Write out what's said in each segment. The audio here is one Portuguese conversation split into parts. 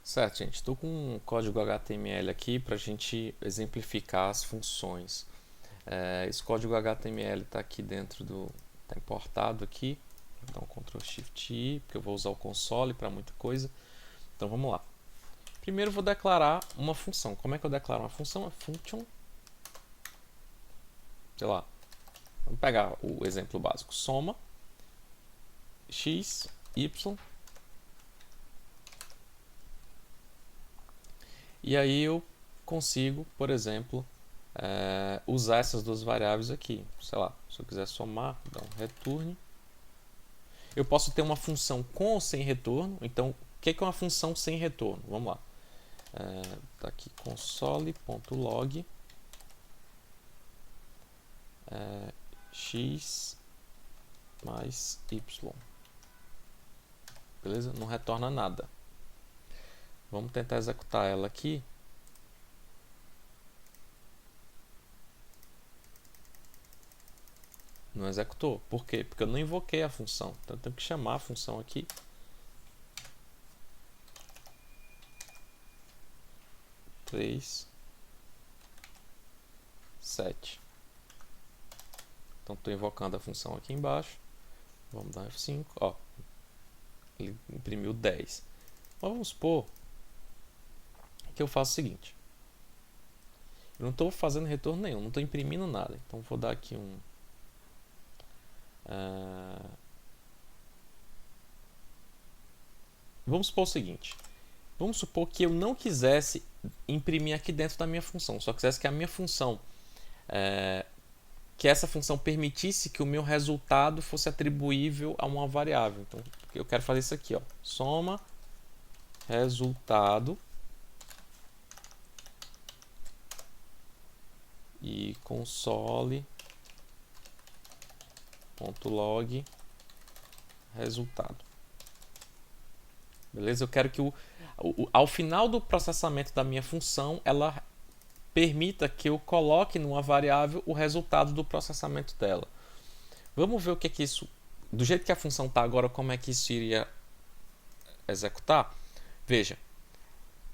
Certo, gente. Estou com um código HTML aqui para a gente exemplificar as funções. Esse código HTML está aqui dentro do... Está importado aqui. Vou dar um Ctrl Shift I, porque eu vou usar o console para muita coisa. Então vamos lá. Primeiro eu vou declarar uma função. Como é que eu declaro uma função? É function. Sei lá. Vamos pegar o exemplo básico. Soma x, y. E aí eu consigo, por exemplo, usar essas duas variáveis aqui. Sei lá, se eu quiser somar, dar um return. Eu posso ter uma função com ou sem retorno. Então, o que é uma função sem retorno? Vamos lá. Tá aqui console.log x mais y. Beleza? Não retorna nada. Vamos tentar executar ela aqui. Não executou. Por quê? Porque eu não invoquei a função. Então eu tenho que chamar a função aqui. Três, 7. Então estou invocando a função aqui embaixo. Vamos dar F5. Ó, ele imprimiu 10. Mas vamos supor que eu faço o seguinte. Eu não estou fazendo retorno nenhum, não estou imprimindo nada. Então vou dar aqui um... Vamos supor o seguinte. Vamos supor que eu não quisesse imprimir aqui dentro da minha função. Só quisesse que a minha função... que essa função permitisse que o meu resultado fosse atribuível a uma variável. Então, eu quero fazer isso aqui, ó. Soma resultado e console.log resultado. Beleza? Eu quero que ao final do processamento da minha função, ela permita que eu coloque numa variável o resultado do processamento dela. Vamos ver o que é que isso... Do jeito que a função está agora, como é que isso iria executar? Veja.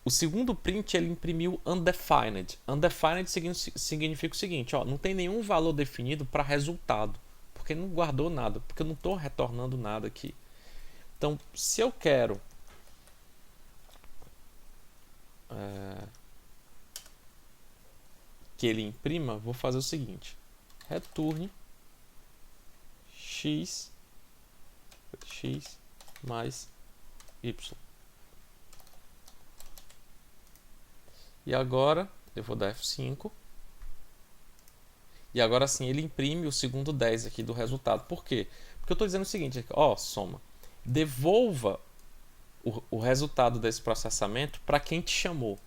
O segundo print ele imprimiu undefined. Undefined significa o seguinte, ó, não tem nenhum valor definido para resultado, porque não guardou nada, porque eu não estou retornando nada aqui. Então, se eu quero que ele imprima, vou fazer o seguinte: return x mais y. E agora eu vou dar F5. E agora sim ele imprime o segundo 10 aqui do resultado. Por quê? Porque eu estou dizendo o seguinte, ó, soma. Devolva o resultado desse processamento para quem te chamou.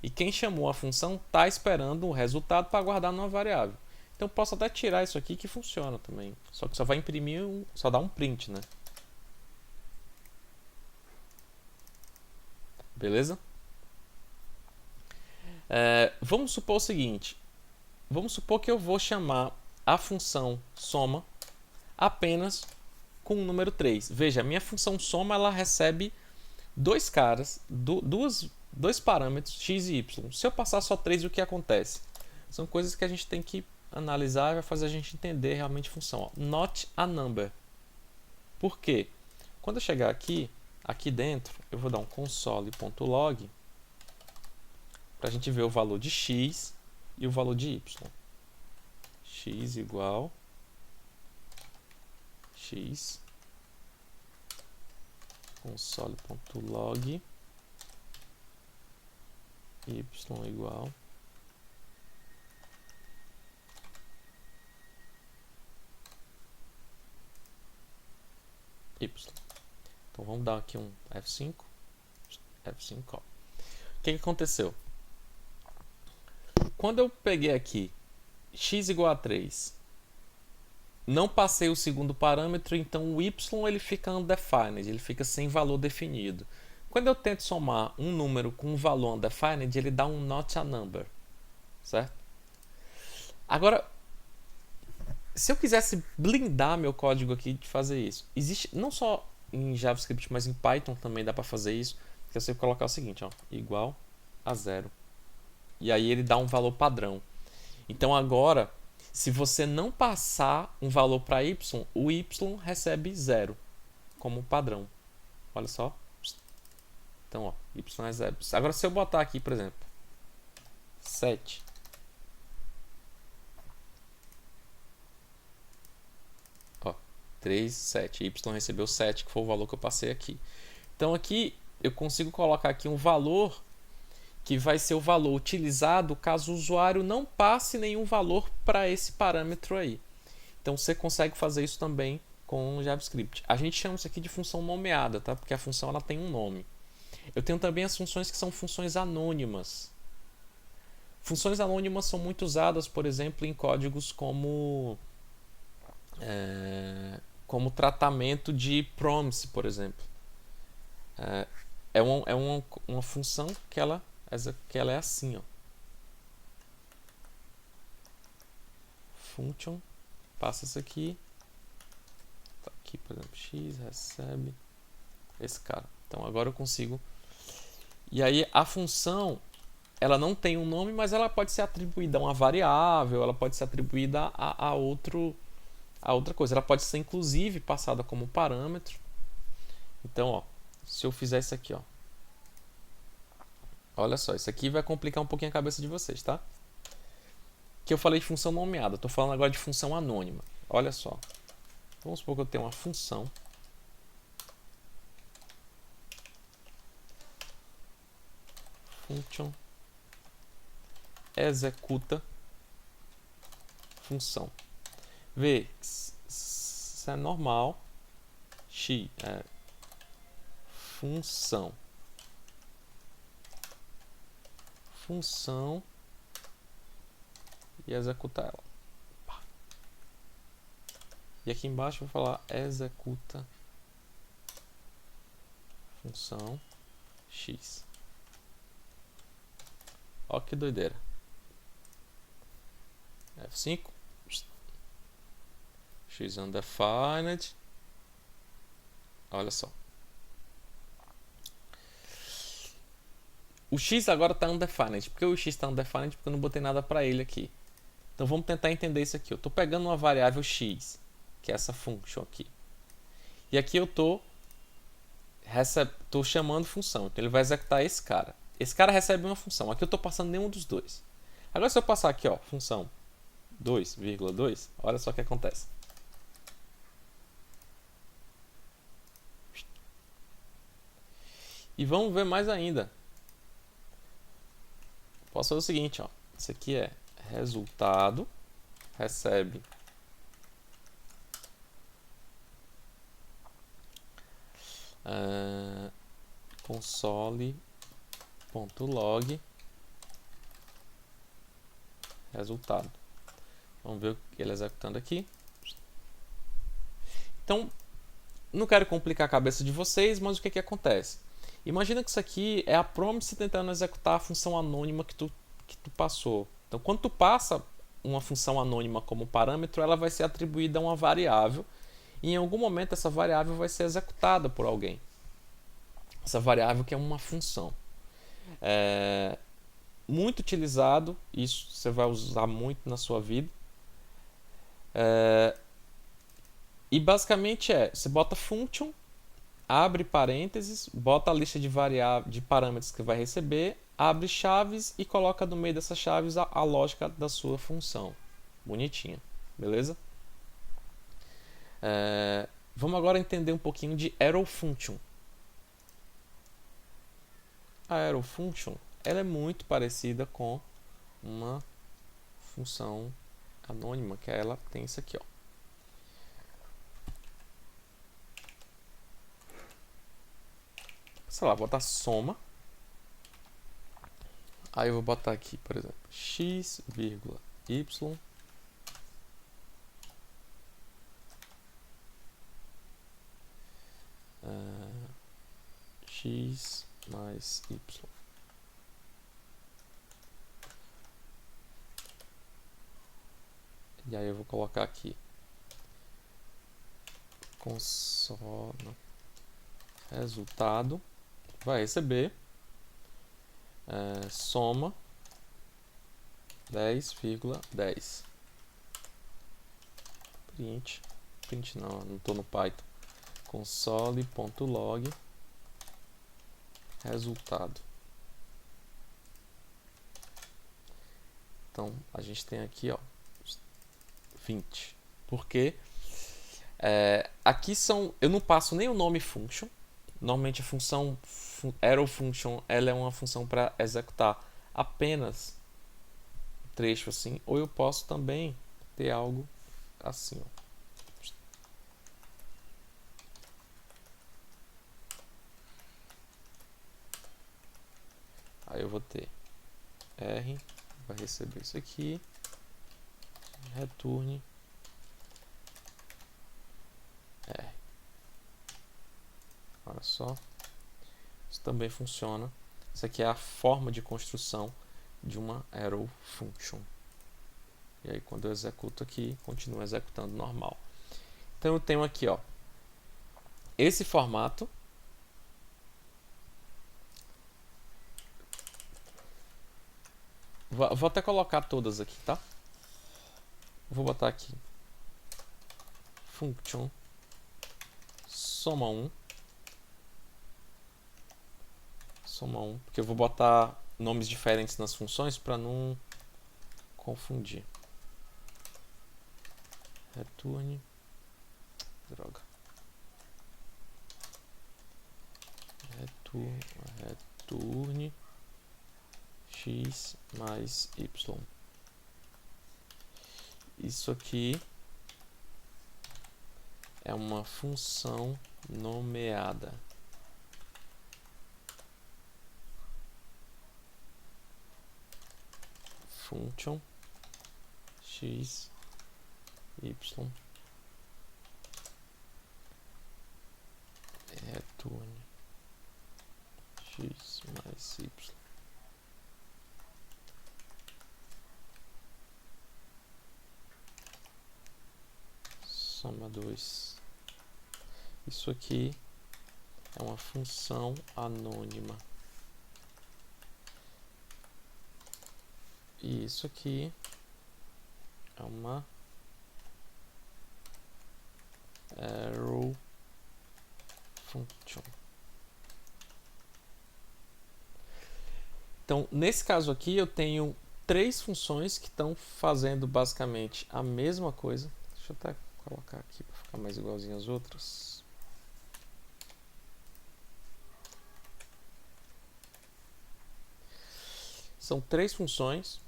E quem chamou a função está esperando o resultado para guardar numa variável. Então eu posso até tirar isso aqui que funciona também. Só que só vai imprimir, só dá um print, né? Beleza? Vamos supor o seguinte. Vamos supor que eu vou chamar a função soma apenas com o número 3. Veja, a minha função soma ela recebe dois caras, dois parâmetros x e y. Se eu passar só 3, o que acontece? São coisas que a gente tem que analisar e vai fazer a gente entender realmente a função. Ó. Not a number. Por quê? Quando eu chegar aqui dentro, eu vou dar um console.log para a gente ver o valor de x e o valor de y. X igual x console.log y igual y. Então vamos dar aqui um F5. F5, ó. O que aconteceu? Quando eu peguei aqui x igual a 3, não passei o segundo parâmetro, então o y ele fica undefined, ele fica sem valor definido. Quando eu tento somar um número com um valor undefined, ele dá um not a number, certo? Agora, se eu quisesse blindar meu código aqui de fazer isso, existe não só em JavaScript, mas em Python também dá para fazer isso. que você colocar o seguinte, ó, igual a 0. E aí ele dá um valor padrão. Então agora, se você não passar um valor para y, o y recebe 0 como padrão. Olha só. Então, ó, y é 0. Agora se eu botar aqui, por exemplo, 7. Ó, 3, 7. Y recebeu 7, que foi o valor que eu passei aqui. Então aqui eu consigo colocar aqui um valor que vai ser o valor utilizado caso o usuário não passe nenhum valor para esse parâmetro aí. Então você consegue fazer isso também com JavaScript. A gente chama isso aqui de função nomeada, tá? Porque a função ela tem um nome. Eu tenho também as funções que são funções anônimas. Funções anônimas são muito usadas, por exemplo, em códigos como tratamento de promise, por exemplo. Uma função que ela é assim, ó. Function, passa isso aqui. Tá aqui, por exemplo, x recebe esse cara. Então agora eu consigo. E aí a função, ela não tem um nome, mas ela pode ser atribuída a uma variável, ela pode ser atribuída a outra coisa. Ela pode ser inclusive passada como parâmetro. Então, ó, se eu fizer isso aqui, ó. Olha só, isso aqui vai complicar um pouquinho a cabeça de vocês, tá? Que eu falei de função nomeada, estou falando agora de função anônima. Olha só. Vamos supor que eu tenho uma função. Function executa função. Vê, isso é normal. X é função. Função e executar ela. E aqui embaixo eu vou falar executa função x. Ó que doideira. F5 x undefined. Olha só. O x agora está undefined. Por que o x está undefined? Porque eu não botei nada para ele aqui. Então vamos tentar entender isso aqui. Eu estou pegando uma variável x, que é essa function aqui. E aqui eu estou chamando função. Então ele vai executar esse cara. Esse cara recebe uma função. Aqui eu estou passando nenhum dos dois. Agora se eu passar aqui, ó, função 2,2, olha só o que acontece. E vamos ver mais ainda. Posso fazer o seguinte, ó. Isso aqui é resultado, recebe console.log resultado. Vamos ver ele executando aqui. Então, não quero complicar a cabeça de vocês, mas o que acontece? Imagina que isso aqui é a promise tentando executar a função anônima que tu passou. Então, quando tu passa uma função anônima como parâmetro, ela vai ser atribuída a uma variável e em algum momento essa variável vai ser executada por alguém. Essa variável que é uma função. Muito utilizado, isso você vai usar muito na sua vida. E basicamente você bota function, abre parênteses, bota a lista de parâmetros que vai receber, abre chaves e coloca no meio dessas chaves a lógica da sua função. Bonitinha, beleza? Vamos agora entender um pouquinho de arrow function. A arrow function ela é muito parecida com uma função anônima, que ela tem isso aqui, ó. Sei lá, vou botar soma. Aí eu vou botar aqui, por exemplo, x, y x mais y. E aí eu vou colocar aqui console resultado vai receber soma 10,10. Print não estou no Python. Console.log resultado. Então a gente tem aqui, ó, 20. Porque aqui eu não passo nem o nome function. Normalmente a função arrow function ela é uma função para executar apenas trecho assim, ou eu posso também ter algo assim, ó. Aí eu vou ter R, vai receber isso aqui, returne R. Olha só, isso também funciona. Isso aqui é a forma de construção de uma arrow function. E aí quando eu executo aqui, continua executando normal. Então eu tenho aqui, ó, esse formato. Vou até colocar todas aqui, tá? Vou botar aqui function soma 1, porque eu vou botar nomes diferentes nas funções para não confundir. Returne, droga, returne x mais y. Isso aqui é uma função nomeada. Function x y returne x mais y. Soma 2. Isso aqui é uma função anônima. E isso aqui é uma arrow function. Então, nesse caso aqui, eu tenho 3 funções que estão fazendo basicamente a mesma coisa. Deixa eu até colocar aqui para ficar mais igualzinho às outras. São 3 funções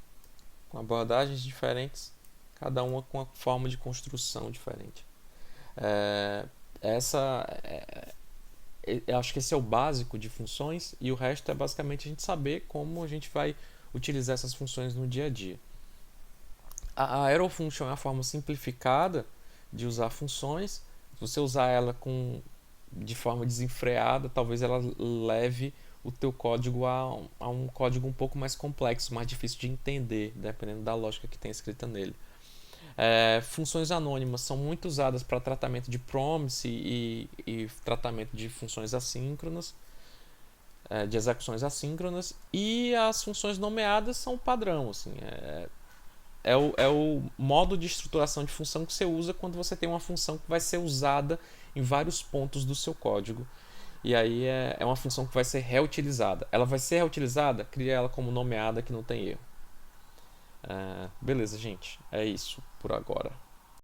com abordagens diferentes, cada uma com uma forma de construção diferente. Eu acho que esse é o básico de funções, e o resto é basicamente a gente saber como a gente vai utilizar essas funções no dia a dia. A arrow function é a forma simplificada de usar funções. Se você usar ela de forma desenfreada, talvez ela leve o teu código a um código um pouco mais complexo, mais difícil de entender, dependendo da lógica que tem escrita nele. Funções anônimas são muito usadas para tratamento de promise e tratamento de funções assíncronas, de execuções assíncronas, e as funções nomeadas são padrão. Assim, é o modo de estruturação de função que você usa quando você tem uma função que vai ser usada em vários pontos do seu código. E aí é uma função que vai ser reutilizada. Ela vai ser reutilizada, cria ela como nomeada que não tem erro. Beleza, gente. É isso por agora.